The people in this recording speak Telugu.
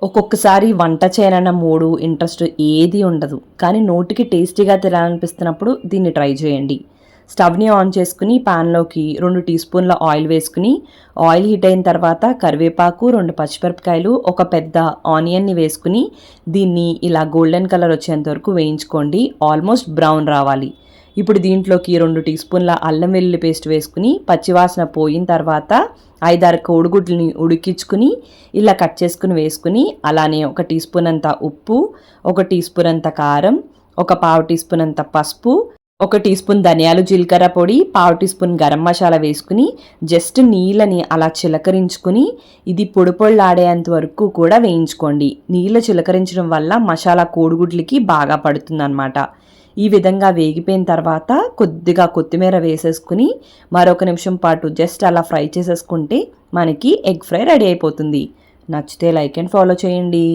ఒక్కొక్కసారి వంట చేయాలన్న మూడు ఇంట్రెస్ట్ ఏది ఉండదు, కానీ నోటికి టేస్టీగా తినాలనిపిస్తున్నప్పుడు దీన్ని ట్రై చేయండి. స్టవ్ని ఆన్ చేసుకుని ప్యాన్లోకి 2 టీ స్పూన్ల ఆయిల్ వేసుకుని, ఆయిల్ హీట్ అయిన తర్వాత కరివేపాకు, 2 పచ్చిమిరపకాయలు, ఒక పెద్ద ఆనియన్ని వేసుకుని దీన్ని ఇలా గోల్డెన్ కలర్ వచ్చేంత వరకు వేయించుకోండి. ఆల్మోస్ట్ బ్రౌన్ రావాలి. ఇప్పుడు దీంట్లోకి 2 టీ స్పూన్ల అల్లం వెల్లుల్లి పేస్ట్ వేసుకుని పచ్చివాసన పోయిన తర్వాత 5-6 కోడిగుడ్లని ఉడికించుకుని ఇలా కట్ చేసుకుని వేసుకుని, అలానే 1 టీ స్పూన్ అంత ఉప్పు, 1 టీ స్పూన్ అంత కారం, ఒక పావు టీ స్పూన్ అంత పసుపు, 1 టీ స్పూన్ ధనియాలు జీలకర్ర పొడి, పావు టీ స్పూన్ గరం మసాలా వేసుకుని జస్ట్ నీళ్ళని అలా చిలకరించుకుని ఇది పొడి పొళ్ళాడేంత వరకు కూడా వేయించుకోండి. నీళ్ళు చిలకరించడం వల్ల మసాలా కోడిగుడ్లకి బాగా పడుతుందన్నమాట. ఈ విధంగా వేగిపోయిన తర్వాత కొద్దిగా కొత్తిమీర వేసేసుకుని మరొక నిమిషం పాటు జస్ట్ అలా ఫ్రై చేసేసుకుంటే మనకి ఎగ్ ఫ్రై రెడీ అయిపోతుంది. నచ్చితే లైక్ అండ్ ఫాలో చేయండి.